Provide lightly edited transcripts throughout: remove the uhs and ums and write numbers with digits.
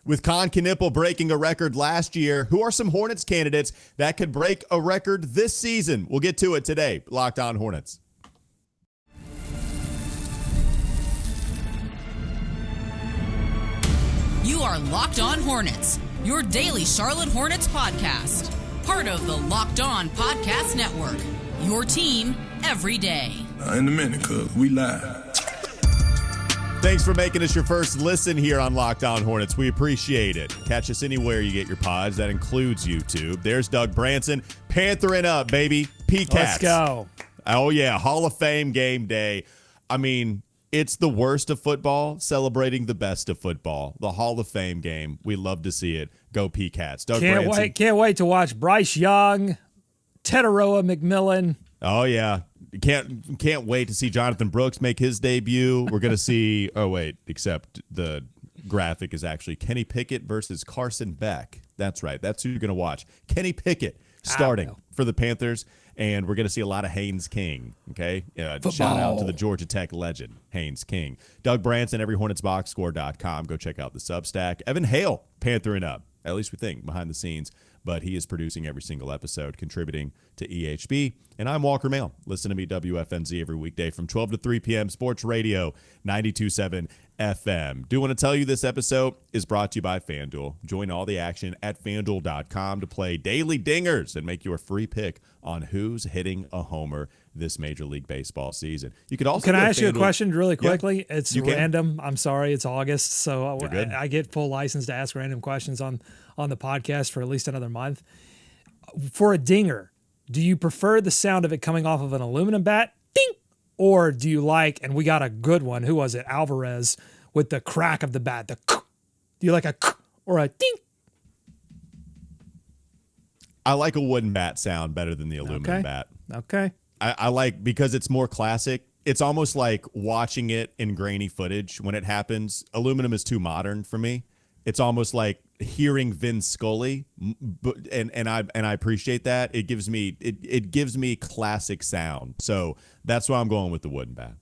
With Kon Knueppel breaking a record last year, who are some Hornets candidates that could break a record this season? We'll get to it today. Locked On Hornets. You are Locked On Hornets, your daily Charlotte Hornets podcast. Part of the Locked On Podcast Network, your team every day. In a minute, cuz we live. Thanks for making us your first listen here on Locked On Hornets. We appreciate it. Catch us anywhere you get your pods. That includes YouTube. There's Doug Branson. Panthering up, baby. P-Cats. Let's go. Oh, yeah. Hall of Fame game day. I mean, it's the worst of football celebrating the best of football. The Hall of Fame game. We love to see it. Go P-Cats. Doug Branson. Can't wait to watch Bryce Young, Teteroa McMillan. Oh, yeah. Can't wait to see Jonathan Brooks make his debut. We're going to see, except the graphic is actually Kenny Pickett versus Carson Beck. That's right. That's who you're going to watch. Kenny Pickett starting for the Panthers, and we're going to see a lot of Haynes King, okay? Shout out to the Georgia Tech legend, Haynes King. Doug Branson, everyhornetsboxscore.com. Go check out the Substack. Evan Hale, Panthering up, at least we think, behind the scenes. But he is producing every single episode, contributing to EHB. And I'm Walker Mehl. Listen to me, WFNZ, every weekday from 12 to 3 p.m. Sports Radio, 92.7 FM. Do want to tell you this episode is brought to you by FanDuel. Join all the action at FanDuel.com to play daily dingers and make your free pick on who's hitting a homer this Major League Baseball season. You could also Can I ask you a question really quickly? Yeah, it's random. I'm sorry. It's August, so I get full license to ask random questions on the podcast for at least another month. For a dinger, do you prefer the sound of it coming off of an aluminum bat? Ding! Or do you like, and we got a good one, who was it? Alvarez with the crack of the bat. Do you like a or a ding? I like a wooden bat sound better than the aluminum bat. Okay. I like, because it's more classic. It's almost like watching it in grainy footage when it happens. Aluminum is too modern for me. It's almost like hearing Vin Scully, and I appreciate that. It gives me classic sound. So that's why I'm going with the wooden bat.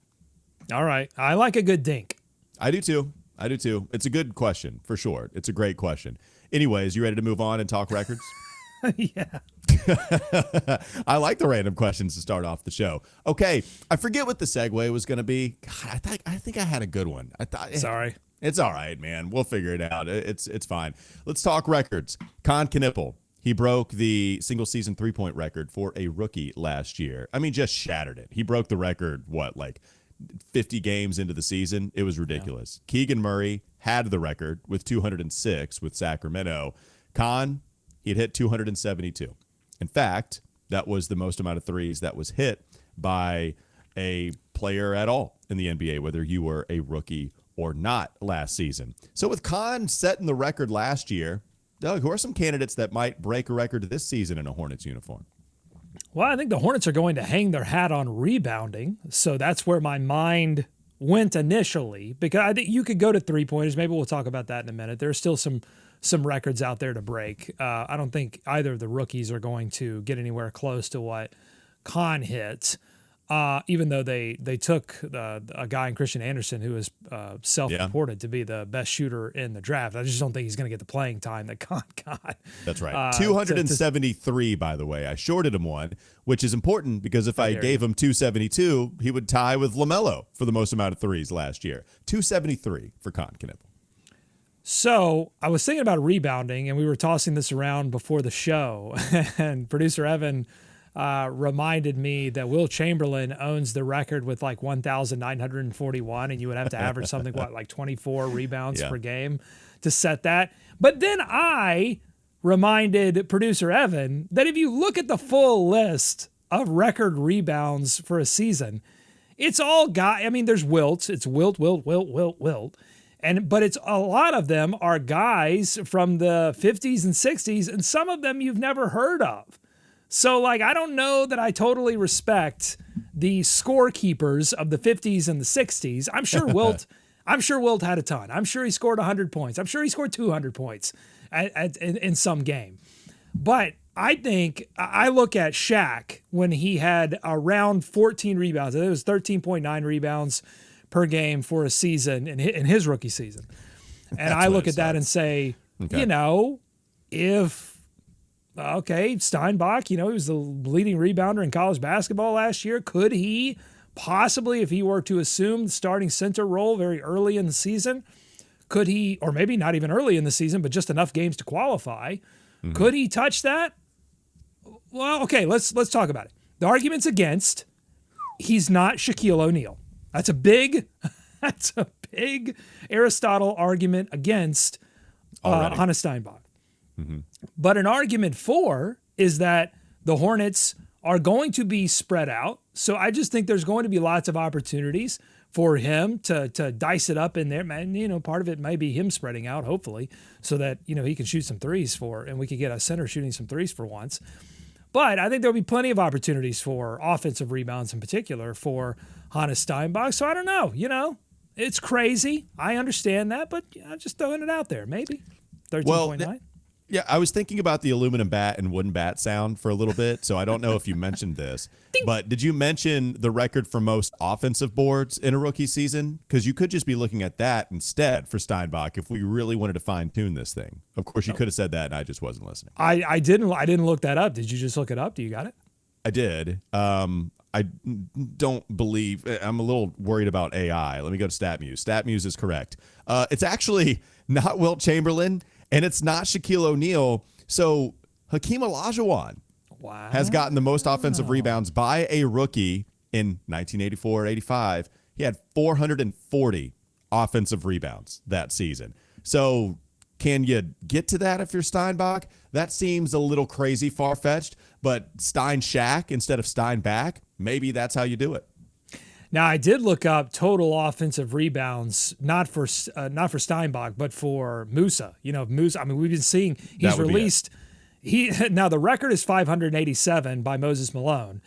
All right. I like a good dink. I do too. It's a good question for sure. It's a great question. Anyways, you ready to move on and talk records? Yeah. I like the random questions to start off the show. Okay, I forget what the segue was going to be. God, I think I had a good one. Sorry. It's all right, man. We'll figure it out. It's fine. Let's talk records. Kon Knueppel. He broke the single-season three-point record for a rookie last year. I mean, just shattered it. He broke the record, 50 games into the season? It was ridiculous. Yeah. Keegan Murray had the record with 206 with Sacramento. Kon, he'd hit 272. In fact, that was the most amount of threes that was hit by a player at all in the NBA, whether you were a rookie or not last season. So with Kon setting the record last year, Doug, who are some candidates that might break a record this season in a Hornets uniform? Well, I think the Hornets are going to hang their hat on rebounding. So that's where my mind went initially, because I think you could go to three-pointers. Maybe we'll talk about that in a minute. There's still some records out there to break. I don't think either of the rookies are going to get anywhere close to what Kon hit, even though they took a guy in Christian Anderson who is self-reported to be the best shooter in the draft. I just don't think he's going to get the playing time that Kon got. That's right. 273, by the way. I shorted him one, which is important because if I gave him 272, he would tie with LaMelo for the most amount of threes last year. 273 for Kon Knueppel. So I was thinking about rebounding, and we were tossing this around before the show, and producer Evan reminded me that Wilt Chamberlain owns the record with 1,941, and you would have to average something, 24 rebounds per game to set that. But then I reminded producer Evan that if you look at the full list of record rebounds for a season, it's all there's Wilt. It's Wilt. But it's a lot of them are guys from the 50s and 60s, and some of them you've never heard of. So, I don't know that I totally respect the scorekeepers of the 50s and the 60s. I'm sure Wilt had a ton. I'm sure he scored 100 points. I'm sure he scored 200 points in some game. But I think I look at Shaq when he had around 14 rebounds. I think it was 13.9 rebounds per game for a season in his rookie season. And I look at that and say, if Steinbach, he was the leading rebounder in college basketball last year. Could he possibly, if he were to assume the starting center role very early in the season, could he, or maybe not even early in the season, but just enough games to qualify, could he touch that? Well, okay, let's talk about it. The argument's against, he's not Shaquille O'Neal. That's a big Aristotle argument against Hannes Steinbach. But an argument for is that the Hornets are going to be spread out. So I just think there's going to be lots of opportunities for him to dice it up in there. And, part of it may be him spreading out, hopefully, so that, he can shoot some threes and we could get a center shooting some threes for once. But I think there'll be plenty of opportunities for offensive rebounds in particular for Hannes Steinbach. So I don't know, it's crazy. I understand that, but I'm just throwing it out there. Maybe 13.9. Yeah, I was thinking about the aluminum bat and wooden bat sound for a little bit, so I don't know if you mentioned this. But did you mention the record for most offensive boards in a rookie season? Because you could just be looking at that instead for Steinbach if we really wanted to fine-tune this thing. Of course, you could have said that, and I just wasn't listening. I didn't look that up. Did you just look it up? Do you got it? I did. I don't believe – I'm a little worried about AI. Let me go to StatMuse. StatMuse is correct. It's actually not Wilt Chamberlain, and it's not Shaquille O'Neal. So Hakeem Olajuwon has gotten the most offensive rebounds by a rookie in 1984-85. He had 440 offensive rebounds that season. So can you get to that if you're Steinbach? That seems a little crazy, far-fetched, but Stein Shaq instead of Steinbach, maybe that's how you do it. Now, I did look up total offensive rebounds, not for Steinbach, but for Musa. Musa. I mean, we've been seeing he's released. Now the record is 587 by Moses Malone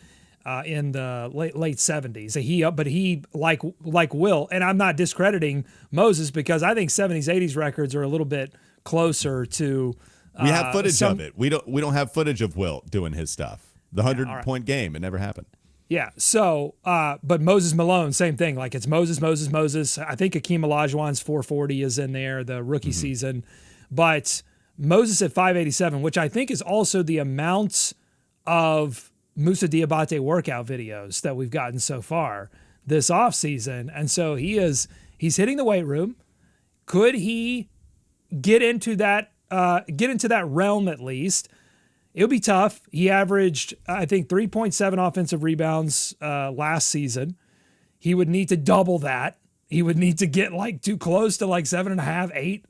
in the late 70s. But he like Will, and I'm not discrediting Moses because I think 70s 80s records are a little bit closer to. We have footage of it. We don't have footage of Wilt doing his stuff. The 100-point game. It never happened. Yeah. So, but Moses Malone, same thing. Like it's Moses. I think Hakeem Olajuwon's 440 is in there, the rookie season. But Moses at 587, which I think is also the amount of Moussa Diabate workout videos that we've gotten so far this offseason. And so he's hitting the weight room. Could he get into that realm at least? It'll be tough. He averaged, I think, 3.7 offensive rebounds last season. He would need to double that. He would need to get too close to 7.5, 8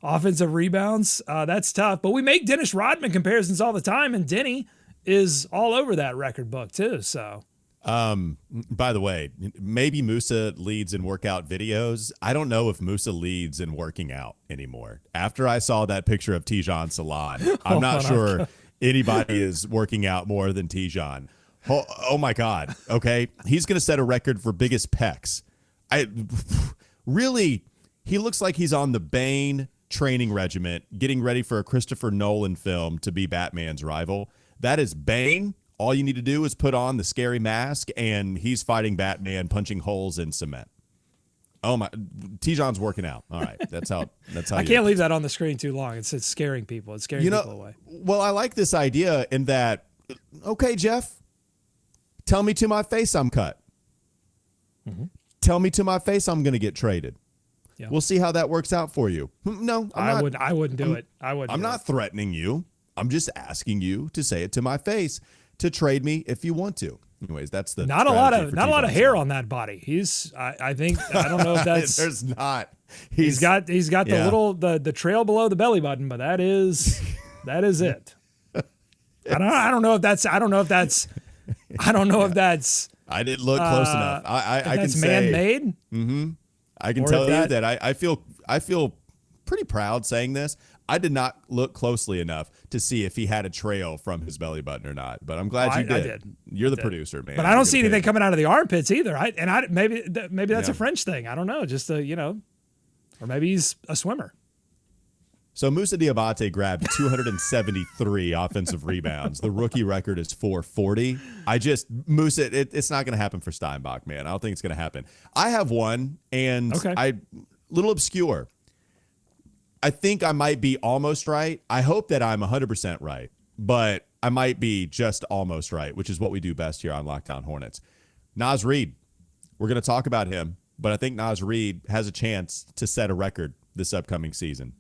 offensive rebounds. That's tough. But we make Dennis Rodman comparisons all the time, and Denny is all over that record book too. So, by the way, maybe Musa leads in workout videos. I don't know if Musa leads in working out anymore. After I saw that picture of Tijan Salon, I'm not sure anybody is working out more than Tijan. Oh my God. Okay. He's going to set a record for biggest pecs. He looks like he's on the Bane training regiment, getting ready for a Christopher Nolan film to be Batman's rival. That is Bane. All you need to do is put on the scary mask and he's fighting Batman, punching holes in cement. Oh my, Tijan's working out. All right. That's how I can't leave that on the screen too long. It's scaring people. It's scaring people away. Well, I like this idea in that, okay, Jeff, tell me to my face I'm cut. Tell me to my face I'm going to get traded. Yeah. We'll see how that works out for you. No, I wouldn't do it. I'm not threatening you. I'm just asking you to say it to my face to trade me if you want to. Anyways, that's the not a lot of hair on that body. I think I don't know if that's there's not. He's got the little the trail below the belly button, but that is it. I don't know if that's I didn't look close enough. I can say man-made. I can tell you that I feel pretty proud saying this. I did not look closely enough to see if he had a trail from his belly button or not, but I'm glad you did. I did. You're the producer, man. But I don't see anything coming out of the armpits either. Maybe that's a French thing. I don't know. Just or maybe he's a swimmer. So Moussa Diabate grabbed 273 offensive rebounds. The rookie record is 440. Moussa, it's not going to happen for Steinbach, man. I don't think it's going to happen. I have one, and little obscure. I think I might be almost right. I hope that I'm 100% right, but I might be just almost right, which is what we do best here on Locked On Hornets. Naz Reid, we're going to talk about him, but I think Naz Reid has a chance to set a record this upcoming season.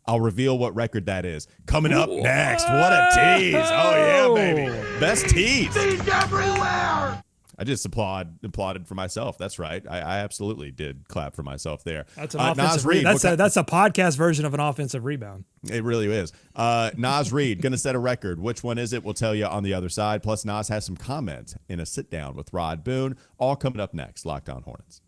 I'll reveal what record that is. Coming up next. What a tease. Oh, yeah, baby. Best tease. He's everywhere. I just applauded for myself. That's right. I absolutely did clap for myself there. That's an offensive rebound. That's a podcast version of an offensive rebound. It really is. Naz Reid, going to set a record. Which one is it? We'll tell you on the other side. Plus, Naz has some comments in a sit-down with Rod Boone. All coming up next. Locked On Hornets.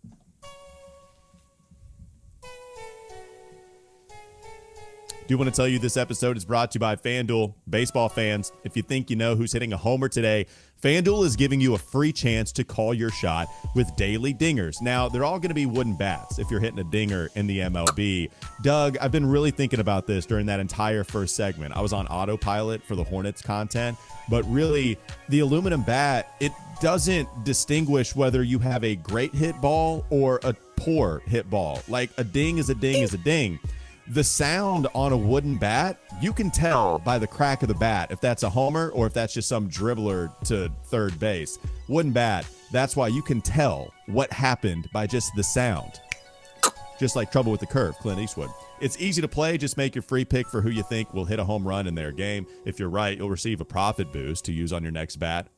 Do want to tell you this episode is brought to you by FanDuel. Baseball fans, if you think you know who's hitting a homer today, FanDuel is giving you a free chance to call your shot with daily dingers. Now, they're all going to be wooden bats if you're hitting a dinger in the MLB. Doug, I've been really thinking about this during that entire first segment. I was on autopilot for the Hornets content, but really, the aluminum bat, it doesn't distinguish whether you have a great hit ball or a poor hit ball. Like, a ding is a ding is a ding. The sound on a wooden bat, you can tell by the crack of the bat if that's a homer or if that's just some dribbler to third base. Wooden bat, that's why you can tell what happened by just the sound. Just like Trouble with the Curve, Clint Eastwood. It's easy to play. Just make your free pick for who you think will hit a home run in their game. If you're right, you'll receive a profit boost to use on your next bet.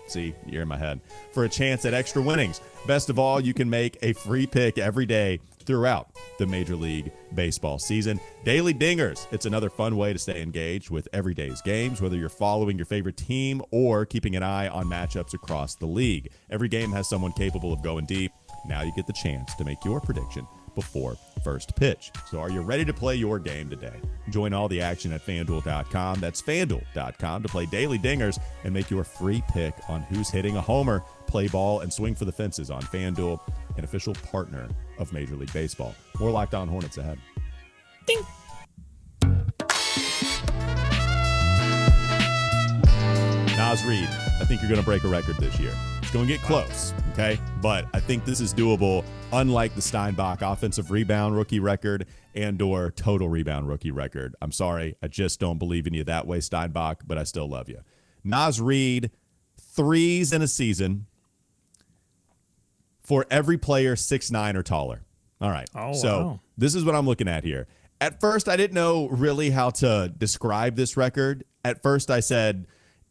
See, you're in my head. For a chance at extra winnings. Best of all, you can make a free pick every day throughout the Major League Baseball season. Daily Dingers. It's another fun way to stay engaged with everyday's games, whether you're following your favorite team or keeping an eye on matchups across the league. Every game has someone capable of going deep. Now you get the chance to make your prediction before first pitch. So are you ready to play your game today? Join all the action at FanDuel.com. That's FanDuel.com to play Daily Dingers and make your free pick on who's hitting a homer. Play ball and swing for the fences on FanDuel, an official partner of Major League Baseball. More Locked On Hornets ahead. Ding. Naz Reid, I think you're going to break a record this year. It's going to get close, okay? But I think this is doable, unlike the Steinbach offensive rebound rookie record and or total rebound rookie record. I'm sorry, I just don't believe in you that way, Steinbach, but I still love you. Naz Reid, threes in a season for every player 6'9" or taller. All right, so this is what I'm looking at here. At first, I didn't know really how to describe this record. At first, I said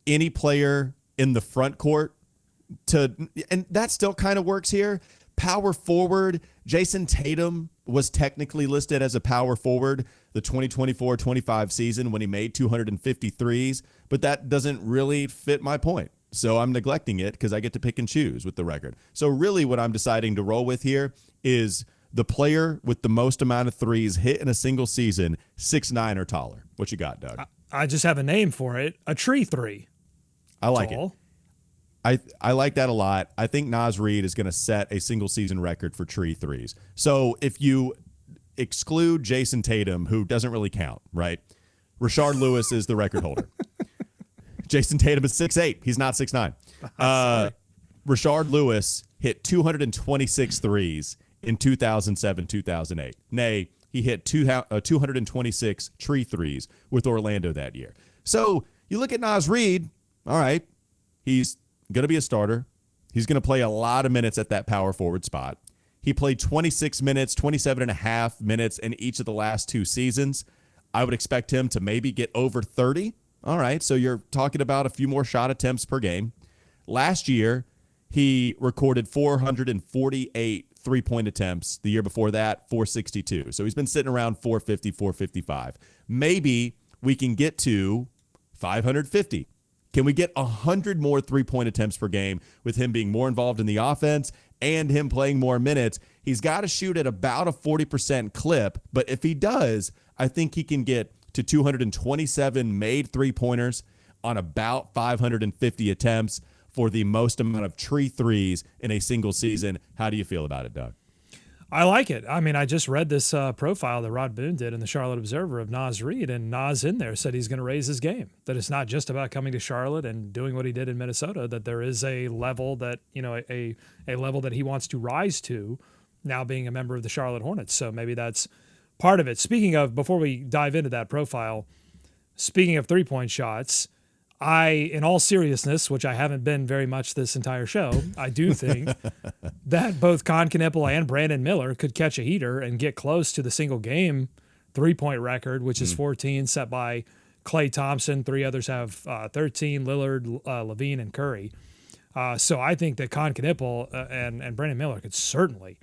any player in the front court and that still kind of works here. Power forward, Jason Tatum was technically listed as a power forward the 2024-25 season when he made 253s, but that doesn't really fit my point. So I'm neglecting it because I get to pick and choose with the record. So really what I'm deciding to roll with here is the player with the most amount of threes hit in a single season, 6'9" or taller. What you got, Doug? I just have a name for it, a tree three. I like it. I like that a lot. I think Naz Reid is going to set a single season record for tree threes. So if you exclude Jason Tatum, who doesn't really count, right? Rashard Lewis is the record holder. Jason Tatum is 6'8". He's not 6'9". Rashard Lewis hit 226 threes in 2007-2008. Nay, he hit 226 tree threes with Orlando that year. So you look at Naz Reid, all right, he's going to be a starter. He's going to play a lot of minutes at that power forward spot. He played 26 minutes, 27 and a half minutes in each of the last two seasons. I would expect him to maybe get over 30. All right, so you're talking about a few more shot attempts per game. Last year, he recorded 448 three-point attempts. The year before that, 462. So he's been sitting around 450, 455. Maybe we can get to 550. Can we get 100 more three-point attempts per game with him being more involved in the offense and him playing more minutes? He's got to shoot at about a 40% clip, but if he does, I think he can get to 227 made three-pointers on about 550 attempts for the most amount of tree threes in a single season. How do you feel about it, Doug? I like it. I mean, I just read this profile that Rod Boone did in the Charlotte Observer of Naz Reid, and Naz in there said he's going to raise his game, that it's not just about coming to Charlotte and doing what he did in Minnesota, that there is a level that, a level that he wants to rise to now being a member of the Charlotte Hornets. So maybe that's part of it. Speaking of, before we dive into that profile, speaking of 3-point shots, in all seriousness, which I haven't been very much this entire show, I do think that both Kon Knueppel and Brandon Miller could catch a heater and get close to the single game 3-point record, which is 14, set by Klay Thompson. 3 others have 13, Lillard, Levine, and Curry. So I think that Kon Knueppel and Brandon Miller could certainly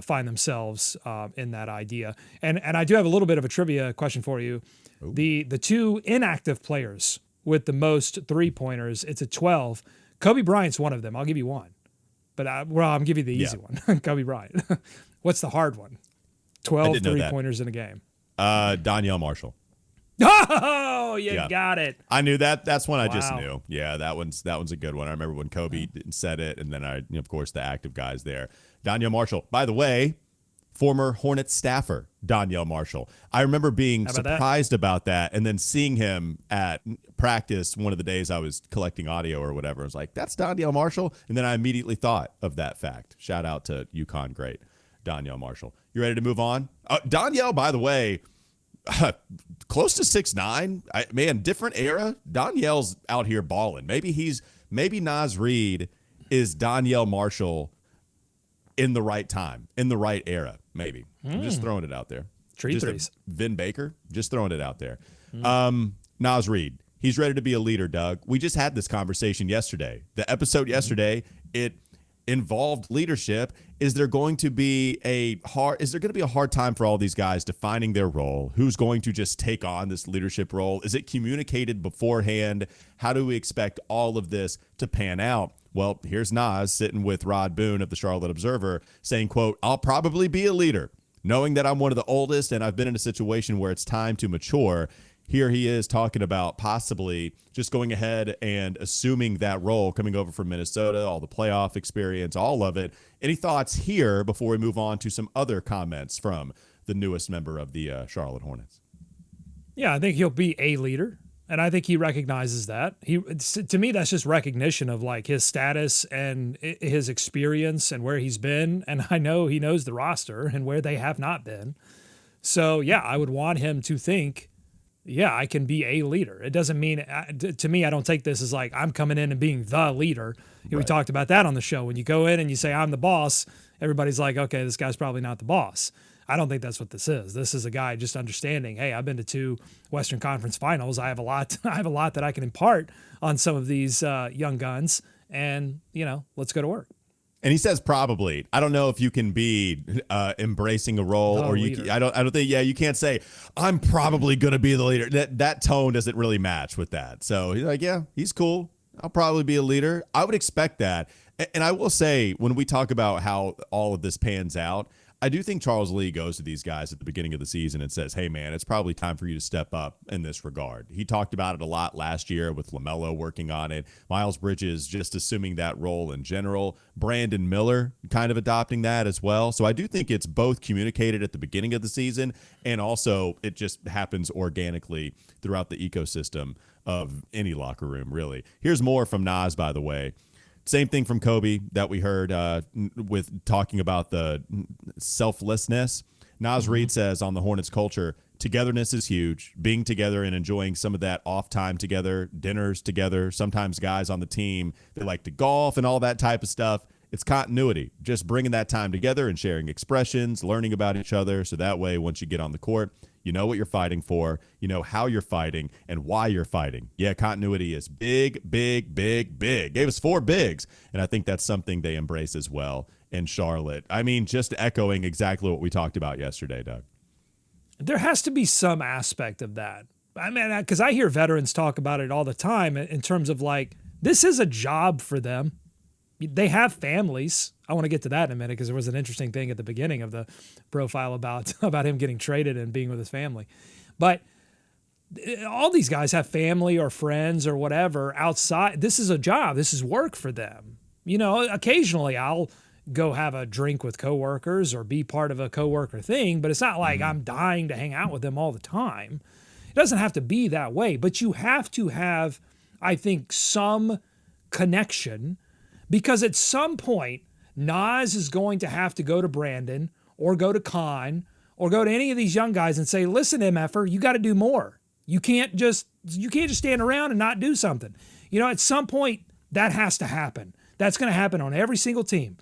find themselves in that idea. And I do have a little bit of a trivia question for you. Ooh. The 2 inactive players with the most 3-pointers, it's a 12. Kobe Bryant's one of them. I'll give you one. But I'll give you the easy one. Kobe Bryant. What's the hard one? 12 3-pointers in a game. Donyell Marshall. Oh, you got it. I knew that. That's one I just knew. Yeah, that one's a good one. I remember when Kobe said it, and then of course, the active guys there. Donyell Marshall, by the way, former Hornets staffer, Donyell Marshall. I remember being surprised about that, and then seeing him at practice one of the days I was collecting audio or whatever. I was like, that's Donyell Marshall? And then I immediately thought of that fact. Shout out to UConn great, Donyell Marshall. You ready to move on? Donyell, by the way, close to 6'9". Man, different era. Donyell's out here balling. Maybe Naz Reid is Donyell Marshall in the right time, in the right era, maybe. I'm just throwing it out there. Threes. Vin Baker, just throwing it out there. Naz Reid, he's ready to be a leader, Doug. We just had this conversation yesterday. The episode yesterday, it involved leadership. Is there going to be a hard time for all these guys defining their role? Who's going to just take on this leadership role? Is it communicated beforehand? How do we expect all of this to pan out? Well, here's Naz sitting with Rod Boone of the Charlotte Observer saying, quote, I'll probably be a leader, knowing that I'm one of the oldest and I've been in a situation where it's time to mature. Here he is talking about possibly just going ahead and assuming that role, coming over from Minnesota, all the playoff experience, all of it. Any thoughts here before we move on to some other comments from the newest member of the Charlotte Hornets? Yeah, I think he'll be a leader, and I think he recognizes that. To me, that's just recognition of like his status and his experience and where he's been, and I know he knows the roster and where they have not been. So, yeah, I would want him to think, yeah, I can be a leader. It doesn't mean, to me, I don't take this as like I'm coming in and being the leader. Right. We talked about that on the show. When you go in and you say, I'm the boss, everybody's like, okay, this guy's probably not the boss. I don't think that's what this is. This is a guy just understanding, hey, I've been to 2 Western Conference finals. I have a lot that I can impart on some of these young guns, and, let's go to work. And he says probably. I don't know if you can be embracing a role I don't think you can't say I'm probably going to be the leader. That tone doesn't really match with that. So he's like, yeah, he's cool. I'll probably be a leader. I would expect that. And I will say, when we talk about how all of this pans out, I do think Charles Lee goes to these guys at the beginning of the season and says, hey, man, it's probably time for you to step up in this regard. He talked about it a lot last year with LaMelo working on it. Miles Bridges just assuming that role in general. Brandon Miller kind of adopting that as well. So I do think it's both communicated at the beginning of the season, and also it just happens organically throughout the ecosystem of any locker room, really. Here's more from Naz, by the way. Same thing from Kobe that we heard with talking about the selflessness. Naz Reid says on the Hornets culture, togetherness is huge. Being together and enjoying some of that off time together, dinners together. Sometimes guys on the team, they like to golf and all that type of stuff. It's continuity, just bringing that time together and sharing expressions, learning about each other. So that way, once you get on the court, you know what you're fighting for, you know how you're fighting and why you're fighting. Yeah, continuity is big, big, big, big. Gave us 4 bigs, and I think that's something they embrace as well in Charlotte. I mean, just echoing exactly what we talked about yesterday, Doug. There has to be some aspect of that. I mean, because I hear veterans talk about it all the time in terms of like, this is a job for them. They have families. I want to get to that in a minute because there was an interesting thing at the beginning of the profile about him getting traded and being with his family. But all these guys have family or friends or whatever outside. This is a job. This is work for them. Occasionally I'll go have a drink with coworkers or be part of a coworker thing, but it's not like I'm dying to hang out with them all the time. It doesn't have to be that way, but you have to have, I think, some connection. Because at some point, Naz is going to have to go to Brandon or go to Kon or go to any of these young guys and say, listen, MFer, you got to do more. You can't just stand around and not do something. At some point that has to happen. That's going to happen on every single team.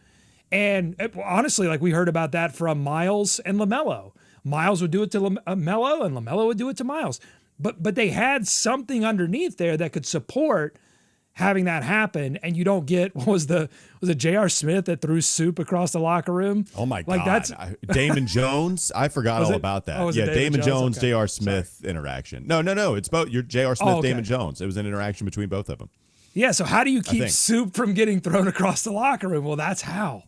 And honestly, like we heard about that from Miles and LaMelo. Miles would do it to LaMelo and LaMelo would do it to Miles. But they had something underneath there that could support having that happen, and you don't get, was it J.R. Smith that threw soup across the locker room? Oh my God. Damon Jones. I forgot all about that. Yeah, Damon Jones, okay. J.R. Smith interaction. No. It's both your J.R. Smith, Damon Jones. It was an interaction between both of them. Yeah, so how do you keep soup from getting thrown across the locker room? Well, that's how.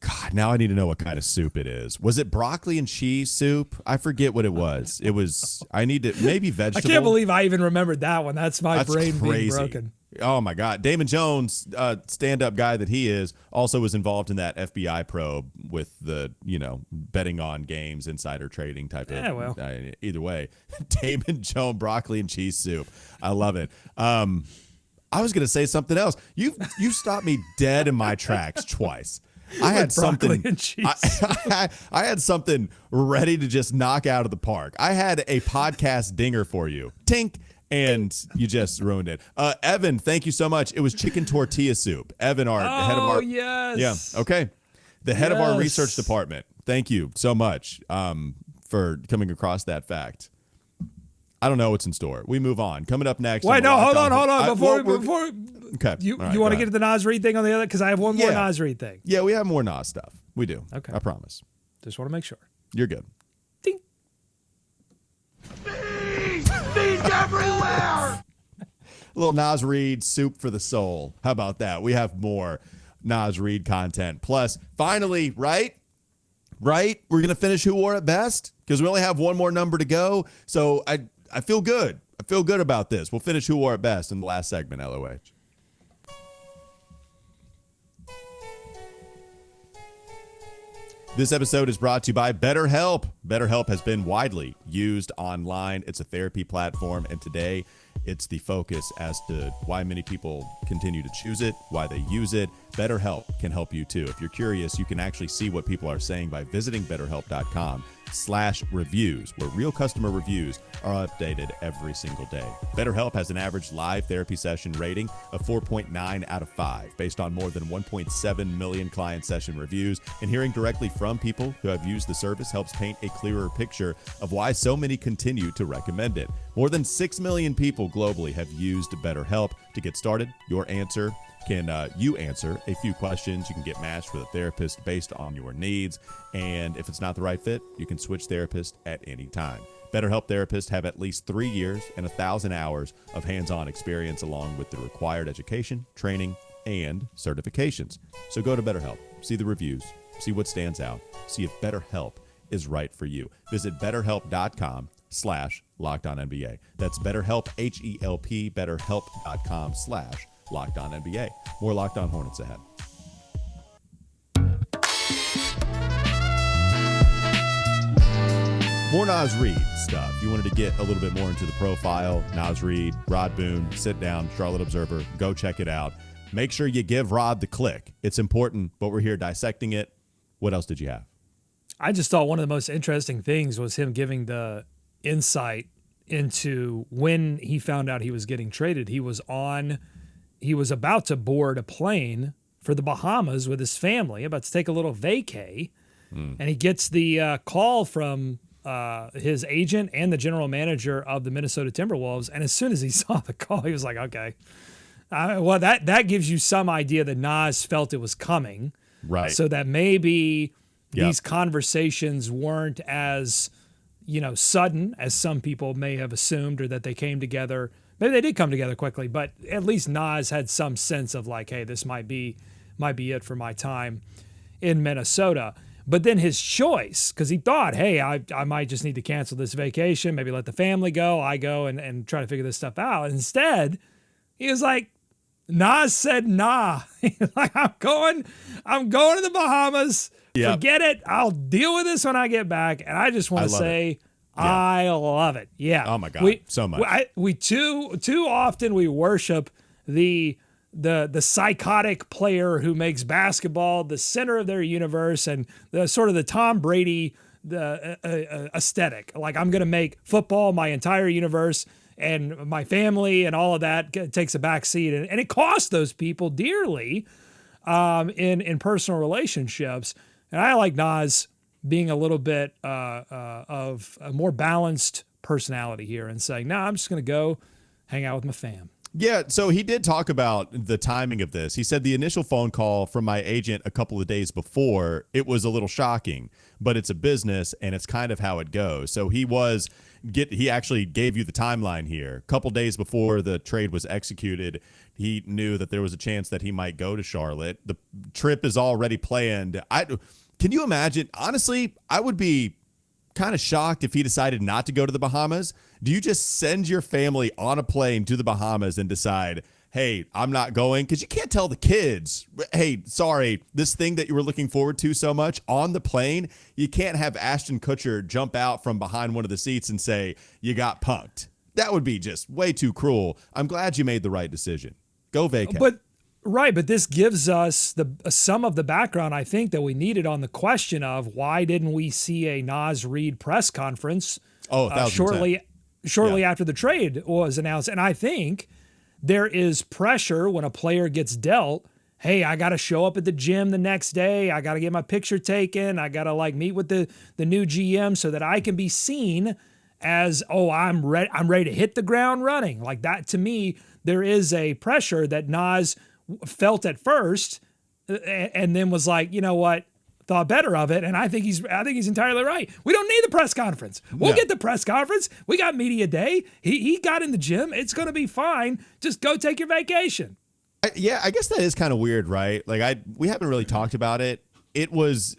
God, now I need to know what kind of soup it is. Was it broccoli and cheese soup? I forget what it was. Maybe vegetable. I can't believe I even remembered that one. That's my brain being broken. Oh my God. Damon Jones, stand-up guy that he is, also was involved in that FBI probe with the, betting on games, insider trading type of. Yeah, well. Either way, Damon Jones, broccoli and cheese soup. I love it. I was going to say something else. You stopped me dead in my tracks twice. I had something. I had something ready to just knock out of the park. I had a podcast dinger for you. Tink. And you just ruined it. Evan, thank you so much. It was chicken tortilla soup. Evan, the head of our. Oh, yes. Yeah. Okay. The head of our research department. Thank you so much for coming across that fact. I don't know what's in store. We move on. Coming up next. Wait, no, hold on. Before okay, you want to get to the Naz Reid thing on the other? Because I have one more Naz Reid thing. Yeah, we have more Naz stuff. We do. Okay, I promise. Just want to make sure. You're good. Ding. Bees everywhere. A little Naz Reid soup for the soul. How about that? We have more Naz Reid content. Plus, finally, right? We're gonna finish Who Wore It Best because we only have one more number to go. So I feel good. I feel good about this. We'll finish Who Wore It Best in the last segment, LOH. This episode is brought to you by BetterHelp. BetterHelp has been widely used online. It's a therapy platform, and today it's the focus as to why many people continue to choose it, why they use it. BetterHelp can help you too. If you're curious, you can actually see what people are saying by visiting BetterHelp.com/reviews, where real customer reviews are updated every single day. BetterHelp has an average live therapy session rating of 4.9 out of 5, based on more than 1.7 million client session reviews, and hearing directly from people who have used the service helps paint a clearer picture of why so many continue to recommend it. More than 6 million people globally have used BetterHelp. To get started, you answer a few questions. You can get matched with a therapist based on your needs. And if it's not the right fit, you can switch therapists at any time. BetterHelp therapists have at least 3 years and 1,000 hours of hands-on experience, along with the required education, training, and certifications. So go to BetterHelp, see the reviews, see what stands out, see if BetterHelp is right for you. Visit BetterHelp.com/LockedOnNBA. That's BetterHelp, HELP, BetterHelp.com/LockedOnNBA. More Locked On Hornets ahead. More Naz Reid stuff. You wanted to get a little bit more into the profile. Naz Reid, Rod Boone, sit down, Charlotte Observer. Go check it out. Make sure you give Rod the click. It's important, but we're here dissecting it. What else did you have? I just thought one of the most interesting things was him giving the insight into when he found out he was getting traded. He was about to board a plane for the Bahamas with his family, about to take a little vacay, and he gets the call from his agent and the general manager of the Minnesota Timberwolves. And as soon as he saw the call, he was like, okay. Well, that gives you some idea that Naz felt it was coming. Right. So that maybe these conversations weren't as, sudden as some people may have assumed, or that they came together. Maybe they did come together quickly, but at least Naz had some sense of like, hey, this might be it for my time in Minnesota. But then his choice, because he thought, hey, I might just need to cancel this vacation, maybe let the family go, I go and try to figure this stuff out. Instead, he was like, Naz said, nah. He's like, I'm going to the Bahamas. Yep. Forget it. I'll deal with this when I get back. And I just want to say, I love it. Yeah. Oh my God. So much. We too often we worship the psychotic player who makes basketball the center of their universe, and the sort of the Tom Brady aesthetic. Like, I'm going to make football my entire universe, and my family and all of that takes a back seat. And it costs those people dearly in personal relationships. And I like Naz being a little bit of a more balanced personality here and saying, no, I'm just going to go hang out with my fam. Yeah, so he did talk about the timing of this. He said the initial phone call from my agent a couple of days before, it was a little shocking, but it's a business and it's kind of how it goes. So he actually gave you the timeline here. A couple days before the trade was executed, he knew that there was a chance that he might go to Charlotte. The trip is already planned. Can you imagine? Honestly, I would be kind of shocked if he decided not to go to the Bahamas. Do you just send your family on a plane to the Bahamas and decide, hey, I'm not going? Because you can't tell the kids, hey, sorry, this thing that you were looking forward to so much on the plane, you can't have Ashton Kutcher jump out from behind one of the seats and say, you got punked. That would be just way too cruel. I'm glad you made the right decision. Go vacate. But this gives us some of the background, I think, that we needed on the question of why didn't we see a Naz Reid press conference shortly after the trade was announced. And I think there is pressure when a player gets dealt. Hey, I got to show up at the gym the next day. I got to get my picture taken. I got to meet with the new GM so that I can be seen as, I'm ready to hit the ground running. Like that, to me, there is a pressure that Naz felt at first and then was like, you know what, thought better of it. And I think he's entirely right. We don't need the press conference. We'll get the press conference. We got media day. He got in the gym. It's going to be fine. Just go take your vacation. I guess that is kind of weird, right? We haven't really talked about it. It was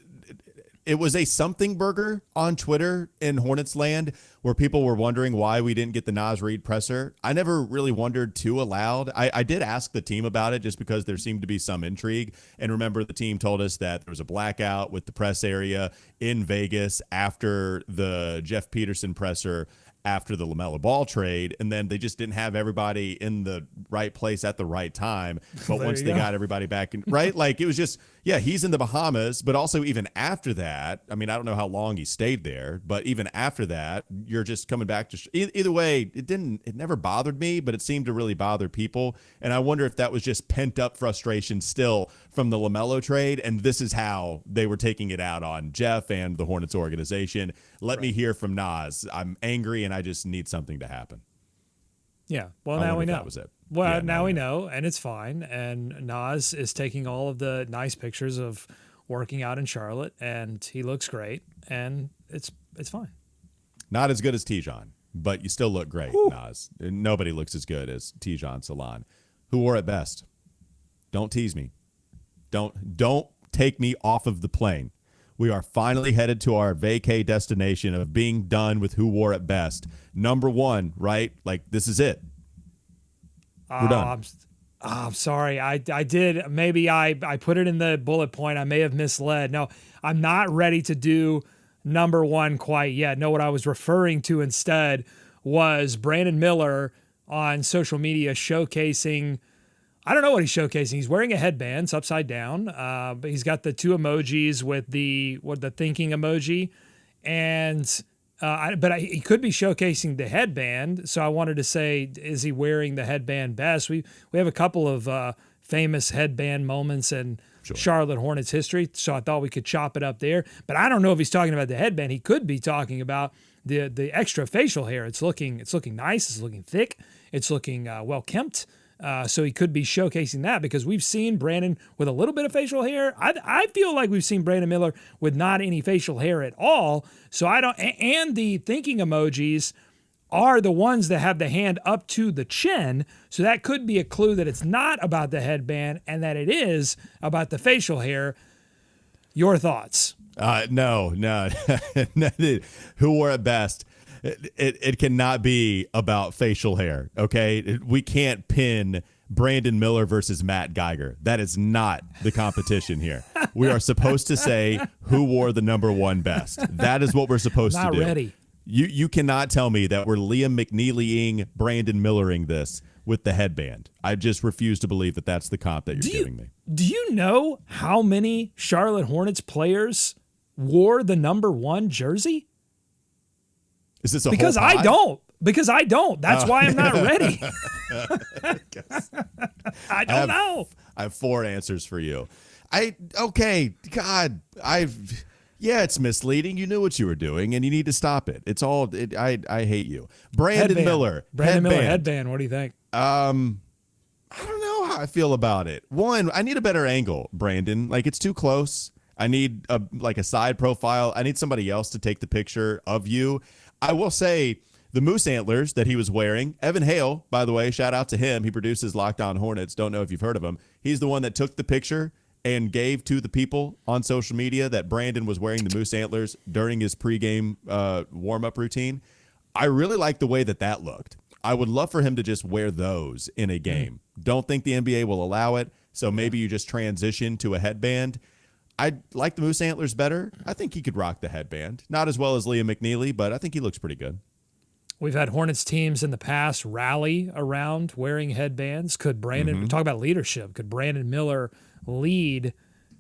a something burger on Twitter in Hornets land where people were wondering why we didn't get the Naz Reid presser. I never really wondered too aloud. I did ask the team about it just because there seemed to be some intrigue. And remember, the team told us that there was a blackout with the press area in Vegas after the Jeff Peterson presser after the LaMelo Ball trade, and then they just didn't have everybody in the right place at the right time. But once they got everybody back in, right? It was just, he's in the Bahamas, but also even after that, I mean, I don't know how long he stayed there, but even after that, you're just coming back to, either way, it never bothered me, but it seemed to really bother people. And I wonder if that was just pent up frustration still from the LaMelo trade, and this is how they were taking it out on Jeff and the Hornets organization. Let me hear from Naz. I'm angry and I just need something to happen. Yeah. Well, now we know. That was it. Well, now we know, and it's fine. And Naz is taking all of the nice pictures of working out in Charlotte, and he looks great, and it's fine. Not as good as Tijon, but you still look great, Woo. Naz. Nobody looks as good as Tijon Salon. Who wore it best? Don't tease me. Don't take me off of the plane. We are finally headed to our vacay destination of being done with who wore it best. Number one, right? This is it. We're done. I'm sorry. I did. Maybe I put it in the bullet point. I may have misled. No, I'm not ready to do number one quite yet. No, what I was referring to instead was Brandon Miller on social media showcasing, I don't know what he's showcasing. He's wearing a headband. It's upside down. But he's got the two emojis with the thinking emoji. And he could be showcasing the headband. So I wanted to say, is he wearing the headband best? We have a couple of famous headband moments in Charlotte Hornets history. So I thought we could chop it up there. But I don't know if he's talking about the headband. He could be talking about the extra facial hair. It's looking nice. It's looking thick. It's looking well kempt. So he could be showcasing that because we've seen Brandon with a little bit of facial hair. I feel like we've seen Brandon Miller with not any facial hair at all. So and the thinking emojis are the ones that have the hand up to the chin. So that could be a clue that it's not about the headband and that it is about the facial hair. Your thoughts? No. Who wore it best? It cannot be about facial hair, okay? We can't pin Brandon Miller versus Matt Geiger. That is not the competition here. We are supposed to say who wore the number one best. That is what we're supposed to do. Not ready. You cannot tell me that we're Liam McNeelying Brandon Millering this with the headband. I just refuse to believe that that's the comp that you're giving me. Do you know how many Charlotte Hornets players wore the number 1 jersey? Is this a Because whole I pod? don't. Because I don't. That's why I'm not ready. I don't know. I have 4 answers for you. It's misleading. You knew what you were doing, and you need to stop it. It's all. I hate you, Brandon Miller. Headband. What do you think? I don't know how I feel about it. One, I need a better angle, Brandon. Like, it's too close. I need a side profile. I need somebody else to take the picture of you. I will say the moose antlers that he was wearing. Evan Hale, by the way, shout out to him. He produces Locked On Hornets. Don't know if you've heard of him. He's the one that took the picture and gave to the people on social media that Brandon was wearing the moose antlers during his pregame warm-up routine. I really like the way that looked. I would love for him to just wear those in a game. Don't think the NBA will allow it, so maybe you just transition to a headband. I like the moose antlers better. I think he could rock the headband. Not as well as Liam McNeely, but I think he looks pretty good. We've had Hornets teams in the past rally around wearing headbands. Could Brandon, talk about leadership, could Brandon Miller lead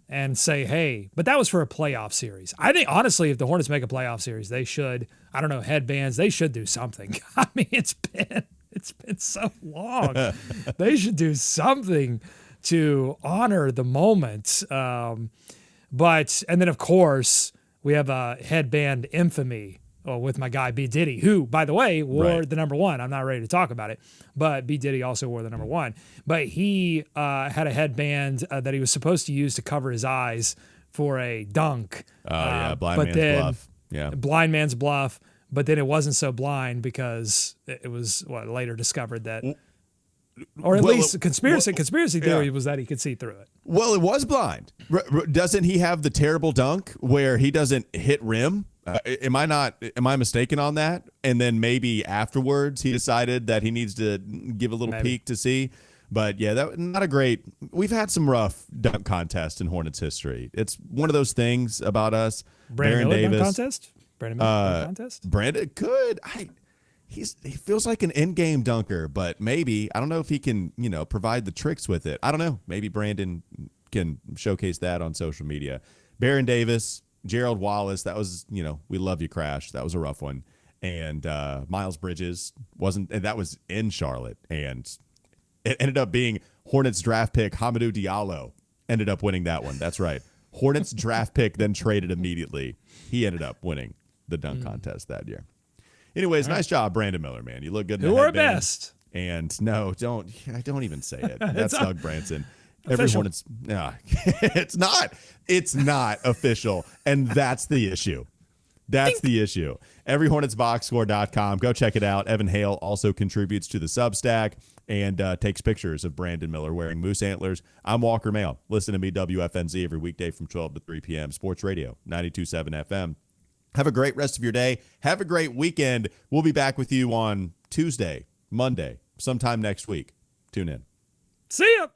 and say, hey, but that was for a playoff series. I think, honestly, if the Hornets make a playoff series, they should, I don't know, headbands, they should do something. I mean, it's been so long. They should do something to honor the moment. And then, of course, we have a headband infamy with my guy B. Diddy, who, by the way, wore the number 1. I'm not ready to talk about it, but B. Diddy also wore the number 1. But he had a headband that he was supposed to use to cover his eyes for a dunk. Blind man's bluff. Yeah, blind man's bluff. But then it wasn't so blind because it was later discovered that, or at least conspiracy theory was that he could see through it. Well, it was blind. Doesn't he have the terrible dunk where he doesn't hit rim? Am I mistaken on that? And then maybe afterwards he decided that he needs to give a little peek to see. But yeah, that not a great. We've had some rough dunk contests in Hornets history. It's one of those things about us. Brandon Miller dunk contest. Brandon Miller dunk contest. Brandon could. He feels like an in-game dunker, but maybe I don't know if he can provide the tricks with it. I don't know. Maybe Brandon can showcase that on social media. Baron Davis. Gerald Wallace, that was, we love you, Crash. That was a rough one. And Miles Bridges that was in Charlotte. And it ended up being Hornets draft pick Hamidou Diallo ended up winning that one. That's right. Hornets draft pick then traded immediately. He ended up winning the dunk contest that year. Anyways, nice job, Brandon Miller, man. You look good in the headband. Who are best? And no, don't even say it. That's Doug Branson. Official. It's not official, and that's the issue. The issue. Everyhornetsboxscore.com. Go check it out. Evan Hale also contributes to the Substack and takes pictures of Brandon Miller wearing moose antlers. I'm Walker Mehl. Listen to me, WFNZ, every weekday from 12 to 3 p.m. Sports Radio, 92.7 FM. Have a great rest of your day. Have a great weekend. We'll be back with you on Tuesday, Monday, sometime next week. Tune in. See ya.